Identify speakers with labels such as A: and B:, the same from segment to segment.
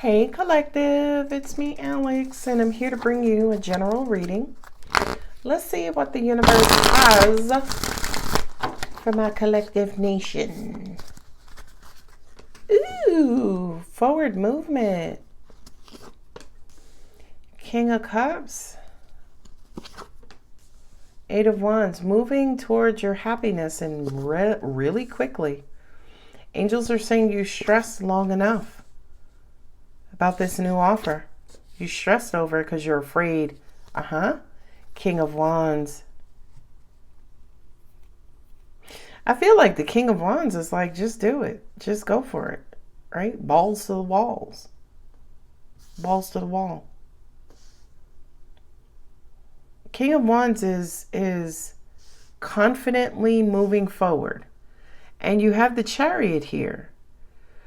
A: Hey collective, it's me Alex and I'm here to bring you a general reading. Let's see what the universe has for my collective nation. Ooh, forward movement. King of Cups. Eight of Wands, moving towards your happiness and really quickly. Angels are saying you stressed long enough about this new offer. You stressed over it because you're afraid. King of Wands. I feel like the King of Wands is like, just do it. Just go for it. Right? Balls to the walls. Balls to the wall. King of Wands is confidently moving forward. And you have the Chariot here.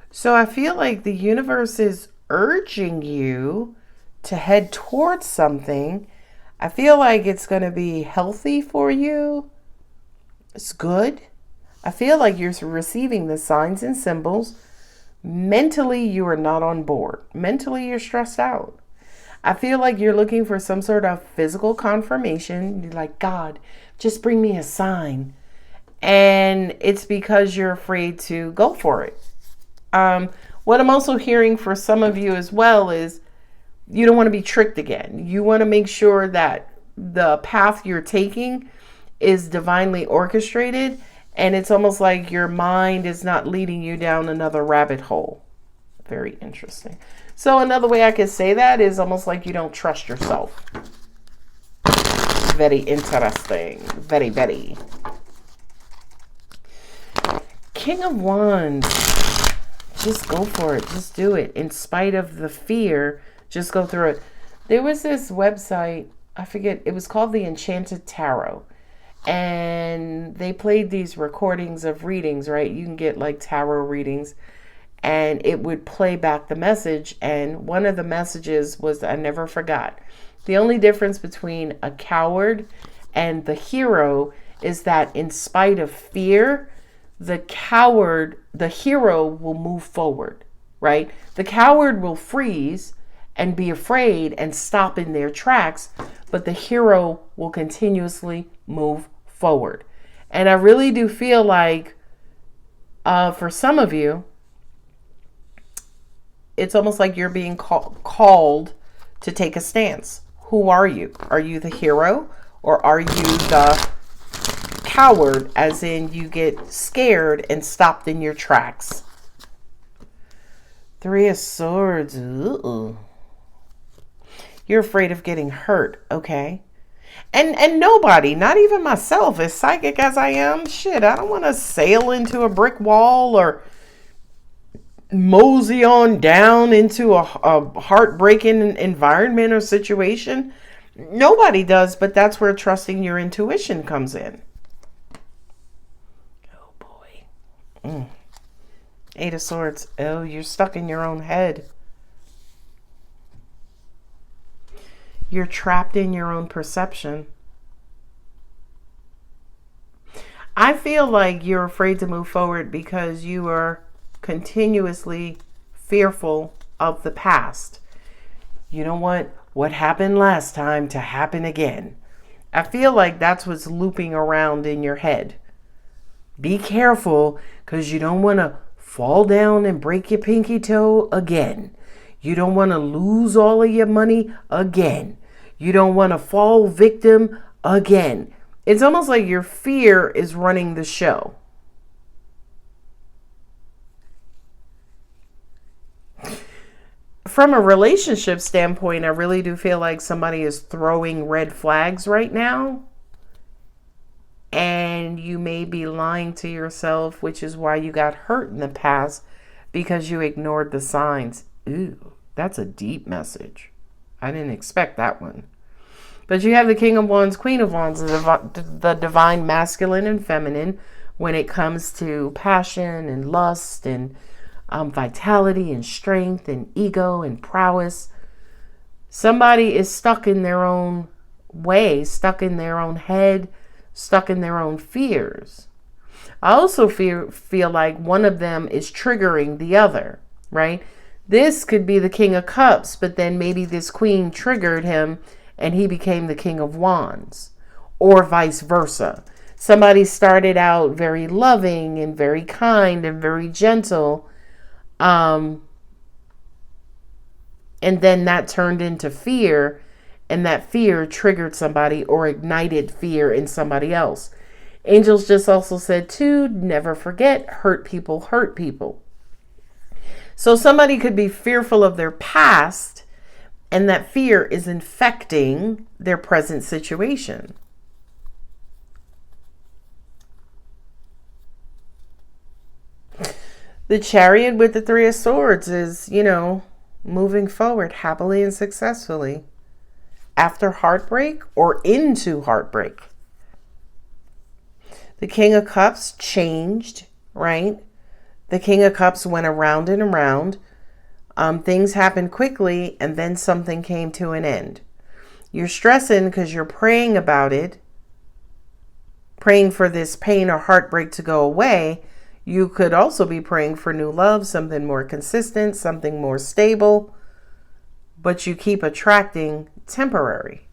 A: So I feel like the universe is urging you to head towards something. I feel like it's going to be healthy for you. It's good. I feel like you're receiving the signs and symbols. Mentally, you are not on board. Mentally, you're stressed out. I feel like you're looking for some sort of physical confirmation. You're like, God, just bring me a sign. And it's because you're afraid to go for it. What I'm also hearing for some of you as well is you don't want to be tricked again. You want to make sure that the path you're taking is divinely orchestrated. And it's almost like your mind is not leading you down another rabbit hole. Very interesting. So another way I could say that is almost like you don't trust yourself. Very interesting. Very, very. King of Wands. Just go for it. Just do it. In spite of the fear, just go through it. There was this website, I forget, it was called the Enchanted Tarot. And they played these recordings of readings, right? You can get like tarot readings. And it would play back the message. And one of the messages was, I never forgot. The only difference between a coward and the hero is that in spite of fear, the hero will move forward, right? The coward will freeze and be afraid and stop in their tracks, but the hero will continuously move forward. And I really do feel like for some of you, it's almost like you're being called to take a stance. Who are you? Are you the hero or are you the coward, as in you get scared and stopped in your tracks? Three of Swords. Ooh. You're afraid of getting hurt, okay? And nobody, not even myself, as psychic as I am, shit, I don't want to sail into a brick wall or mosey on down into a heartbreaking environment or situation. Nobody does, but that's where trusting your intuition comes in. Oh boy. Eight of Swords. Oh, you're stuck in your own head. You're trapped in your own perception. I feel like you're afraid to move forward because you are continuously fearful of the past. You don't want what happened last time to happen again. I feel like that's what's looping around in your head. Be careful because you don't want to fall down and break your pinky toe again. You don't want to lose all of your money again. You don't want to fall victim again. It's almost like your fear is running the show. From a relationship standpoint, I really do feel like somebody is throwing red flags right now. And you may be lying to yourself, which is why you got hurt in the past, because you ignored the signs. Ooh, that's a deep message. I didn't expect that one. But you have the King of Wands, Queen of Wands, the divine masculine and feminine when it comes to passion and lust and vitality and strength and ego and prowess. Somebody is stuck in their own way, stuck in their own head, stuck in their own fears. I also feel like one of them is triggering the other, right? This could be the King of Cups, but then maybe this Queen triggered him and he became the King of Wands, or vice versa. Somebody started out very loving and very kind and very gentle, and then that turned into fear, and that fear triggered somebody or ignited fear in somebody else. Angels just also said too, never forget, hurt people hurt people. So somebody could be fearful of their past, and that fear is infecting their present situation. The Chariot with the Three of Swords is, moving forward happily and successfully after heartbreak or into heartbreak. The King of Cups changed, right? The King of Cups went around and around. Things happened quickly, and then something came to an end. You're stressing because you're praying about it, praying for this pain or heartbreak to go away. You could also be praying for new love, something more consistent, something more stable, but you keep attracting temporary.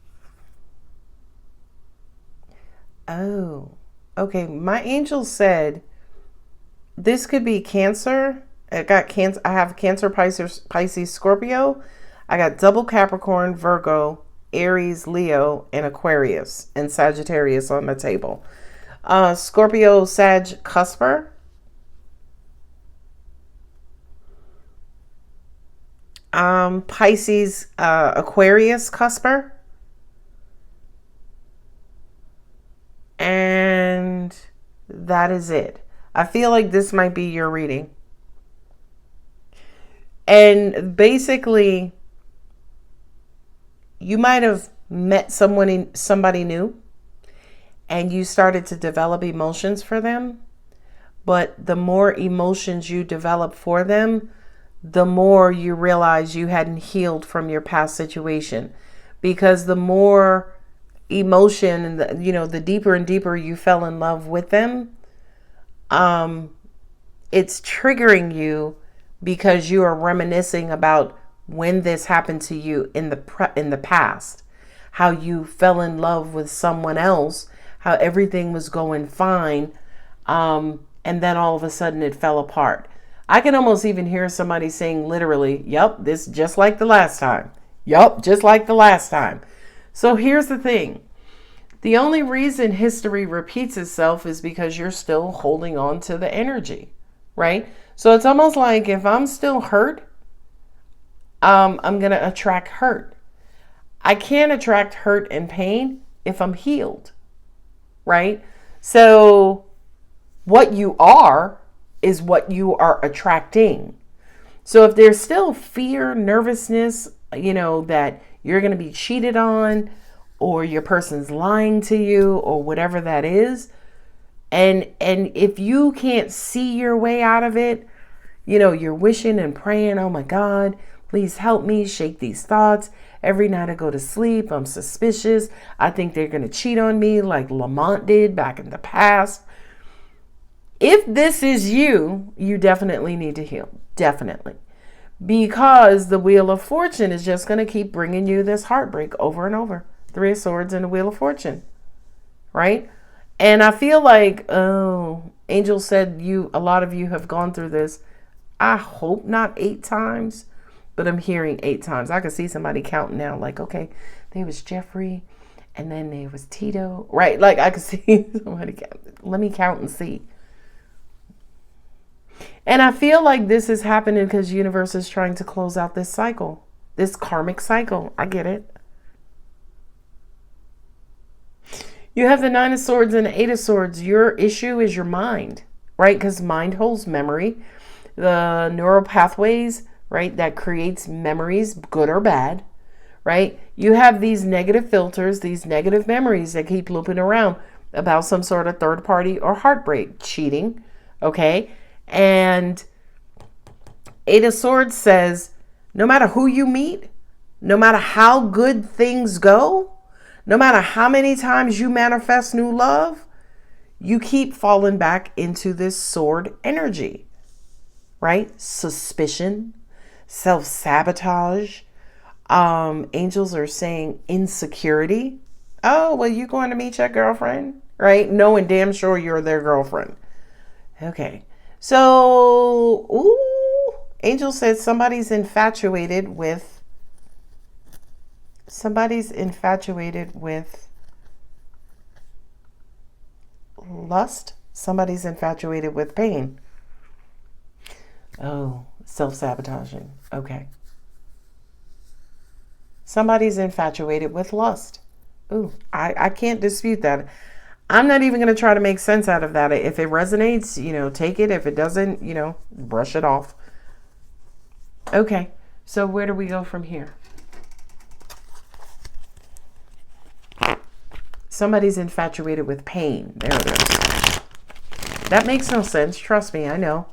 A: Oh, okay. My angel said this could be Cancer. I have Cancer, Pisces, Scorpio. I got double Capricorn, Virgo, Aries, Leo, and Aquarius and Sagittarius on my table. Scorpio, Sag, Cusper. Pisces, Aquarius, Cusper. And that is it. I feel like this might be your reading. And basically, you might have met somebody new, and you started to develop emotions for them. But the more emotions you develop for them, the more you realize you hadn't healed from your past situation. Because the more emotion and the deeper and deeper you fell in love with them, it's triggering you because you are reminiscing about when this happened to you in the past, how you fell in love with someone else, how everything was going fine, and then all of a sudden it fell apart. I can almost even hear somebody saying literally, "Yep, this just like the last time. Yep, just like the last time." So here's the thing. The only reason history repeats itself is because you're still holding on to the energy, right? So it's almost like if I'm still hurt, I'm going to attract hurt. I can't attract hurt and pain if I'm healed, right? So what you are is what you are attracting. So if there's still fear, nervousness, that you're going to be cheated on, or your person's lying to you, or whatever that is, and if you can't see your way out of it, you're wishing and praying, "Oh my God, please help me shake these thoughts. Every night I go to sleep, I'm suspicious. I think they're going to cheat on me like Lamont did back in the past." If this is you, you definitely need to heal. Definitely. Because the Wheel of Fortune is just going to keep bringing you this heartbreak over and over. Three of Swords and the Wheel of Fortune. Right? And I feel like, Angel said a lot of you have gone through this. I hope not 8 times, but I'm hearing 8 times. I can see somebody counting now, like, okay, there was Jeffrey, and then there was Tito. Right? Like, I could see somebody count. Let me count and see. And I feel like this is happening because the universe is trying to close out this cycle, this karmic cycle. I get it. You have the 9 of Swords and the 8 of Swords. Your issue is your mind, right? Because mind holds memory. The neural pathways, right, that creates memories, good or bad, right? You have these negative filters, these negative memories that keep looping around about some sort of third party or heartbreak, cheating, okay? And 8 of Swords says, no matter who you meet, no matter how good things go, no matter how many times you manifest new love, you keep falling back into this sword energy, right? Suspicion, self-sabotage. Angels are saying insecurity. Oh, well, you going to meet your girlfriend, right? Knowing damn sure you're their girlfriend. Okay. So, ooh, Angel said somebody's infatuated with lust. Somebody's infatuated with pain. Oh, self-sabotaging. Okay. Somebody's infatuated with lust. Ooh, I can't dispute that. I'm not even going to try to make sense out of that. If it resonates, take it. If it doesn't, brush it off. Okay, so where do we go from here? Somebody's infatuated with pain. There it is. That makes no sense. Trust me, I know.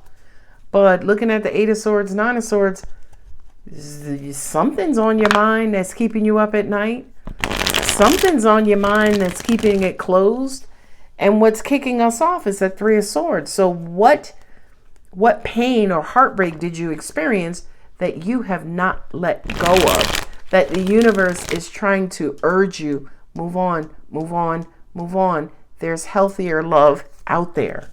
A: But looking at the 8 of Swords, 9 of Swords, something's on your mind that's keeping you up at night. Something's on your mind that's keeping it closed. And what's kicking us off is that 3 of Swords. So what pain or heartbreak did you experience that you have not let go of? That the universe is trying to urge you, move on, move on, move on. There's healthier love out there.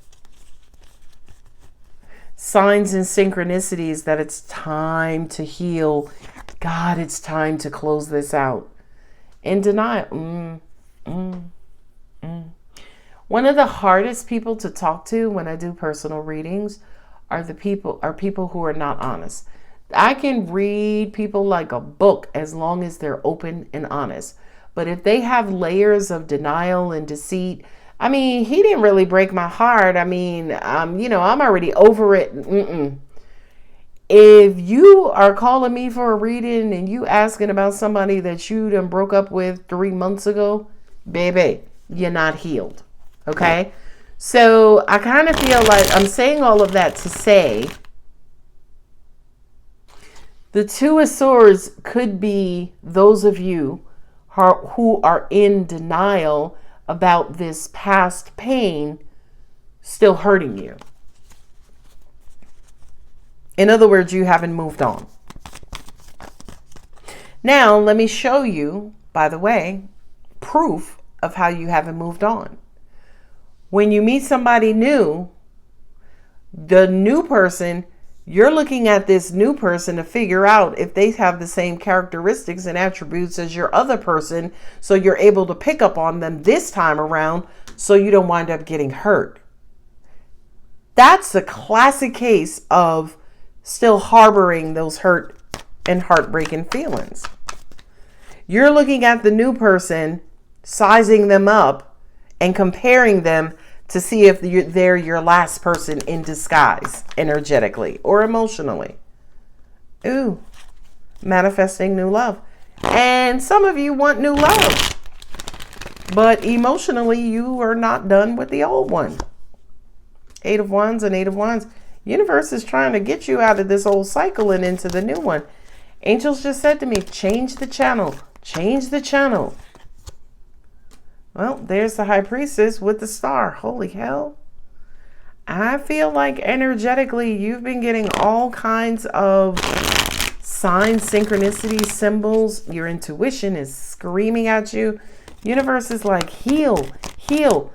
A: Signs and synchronicities that it's time to heal. God, it's time to close this out. In denial. One of the hardest people to talk to when I do personal readings are people who are not honest. I can read people like a book as long as they're open and honest. But if they have layers of denial and deceit, I mean, he didn't really break my heart. I mean, I'm already over it. If you are calling me for a reading and you asking about somebody that you done broke up with 3 months ago, baby, you're not healed. Okay? So I kind of feel like I'm saying all of that to say the 2 of Swords could be those of you who are in denial about this past pain still hurting you. In other words, you haven't moved on. Now, let me show you, by the way, proof of how you haven't moved on. When you meet somebody new, the new person, you're looking at this new person to figure out if they have the same characteristics and attributes as your other person, so you're able to pick up on them this time around so you don't wind up getting hurt. That's a classic case of still harboring those hurt and heartbreaking feelings. You're looking at the new person, sizing them up, and comparing them to see if they're your last person in disguise, energetically or emotionally. Ooh, manifesting new love. And some of you want new love, but emotionally you are not done with the old one. 8 of Wands and 8 of Wands. Universe is trying to get you out of this old cycle and into the new one. Angels just said to me, change the channel. Change the channel. Well, there's the High Priestess with the star. Holy hell. I feel like energetically you've been getting all kinds of signs, synchronicities, symbols. Your intuition is screaming at you. Universe is like, heal, heal.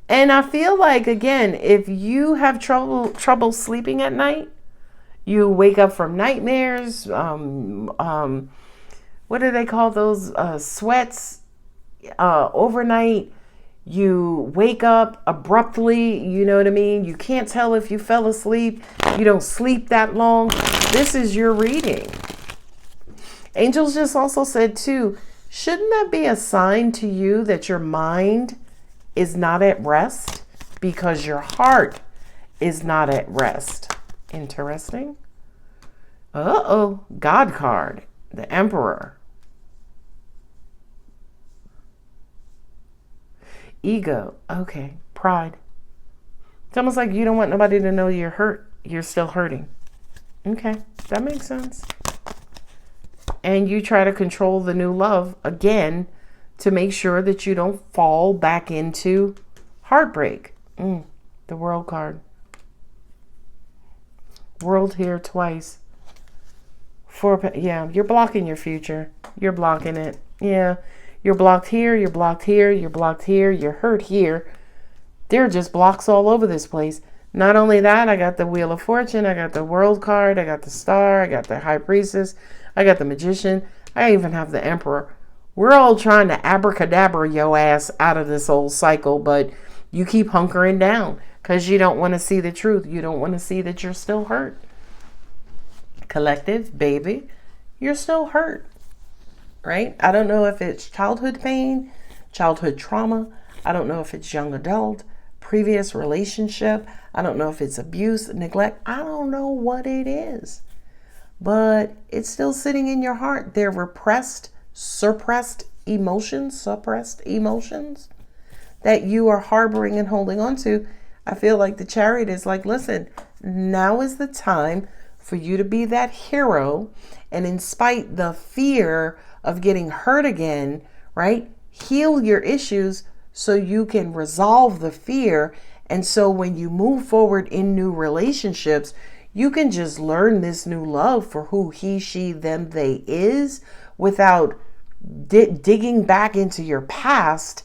A: And I feel like, again, if you have trouble sleeping at night, you wake up from nightmares, what do they call those, sweats, overnight, you wake up abruptly, you know what I mean? You can't tell if you fell asleep, you don't sleep that long. This is your reading. Angels just also said too, shouldn't that be a sign to you that your mind is not at rest because your heart is not at rest? Interesting. Uh-oh, God card, the Emperor. Ego, okay, pride. It's almost like you don't want nobody to know you're hurt. You're still hurting. Okay, that makes sense. And you try to control the new love again to make sure that you don't fall back into heartbreak. The World card. World here twice. Yeah, you're blocking your future. You're blocking it. Yeah. You're blocked here, you're blocked here, you're blocked here, you're hurt here. There are just blocks all over this place. Not only that, I got the Wheel of Fortune, I got the World card, I got the Star, I got the High Priestess, I got the Magician, I even have the Emperor. We're all trying to abracadabra your ass out of this old cycle, but you keep hunkering down because you don't want to see the truth. You don't want to see that you're still hurt. Collective, baby, you're still hurt. Right? I don't know if it's childhood pain, childhood trauma. I don't know if it's young adult, previous relationship. I don't know if it's abuse, neglect. I don't know what it is. But it's still sitting in your heart. They're suppressed emotions that you are harboring and holding on to. I feel like the Chariot is like, listen, now is the time for you to be that hero. And in spite the fear of getting hurt again, right? Heal your issues so you can resolve the fear. And so when you move forward in new relationships, you can just learn this new love for who he, she, them, they is without digging back into your past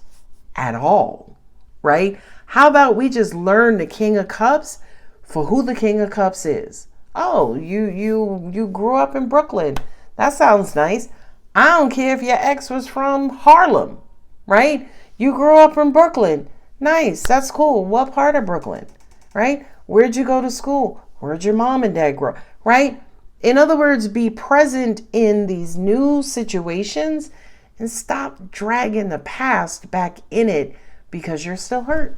A: at all, right? How about we just learn the King of Cups for who the King of Cups is? Oh, you grew up in Brooklyn. That sounds nice. I don't care if your ex was from Harlem, right? You grew up in Brooklyn. Nice. That's cool. What part of Brooklyn, right? Where'd you go to school? Where'd your mom and dad grow, right? In other words, be present in these new situations and stop dragging the past back in it because you're still hurt.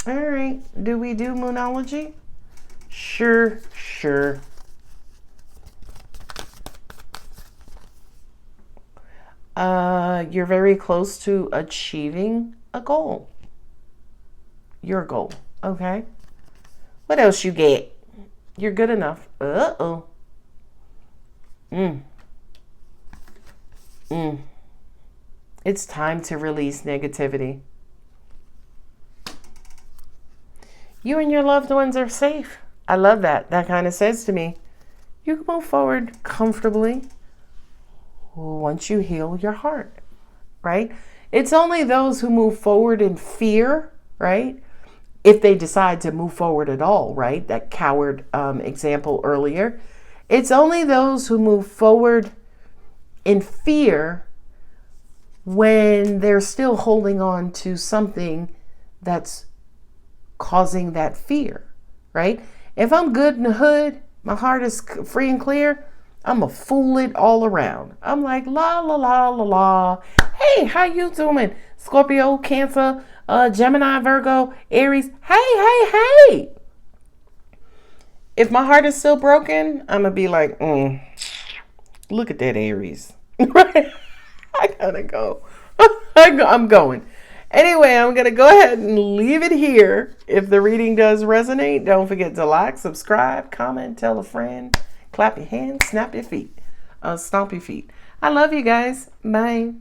A: All right. Do we do Moonology? Sure. You're very close to achieving a goal. Your goal. Okay. What else you get? You're good enough. Uh-oh. It's time to release negativity. You and your loved ones are safe. I love that. That kind of says to me, you can move forward comfortably once you heal your heart, right? It's only those who move forward in fear, right? If they decide to move forward at all, right? That coward example earlier. It's only those who move forward in fear when they're still holding on to something that's causing that fear, right? If I'm good in the hood, my heart is free and clear, I'm a fool it all around. I'm like, la, la, la, la, la. Hey, how you doing? Scorpio, Cancer, Gemini, Virgo, Aries. Hey. If my heart is still broken, I'm going to be like, look at that Aries. Right? I got to go. I'm going. Anyway, I'm going to go ahead and leave it here. If the reading does resonate, don't forget to like, subscribe, comment, tell a friend, clap your hands, snap your feet, stomp your feet. I love you guys. Bye.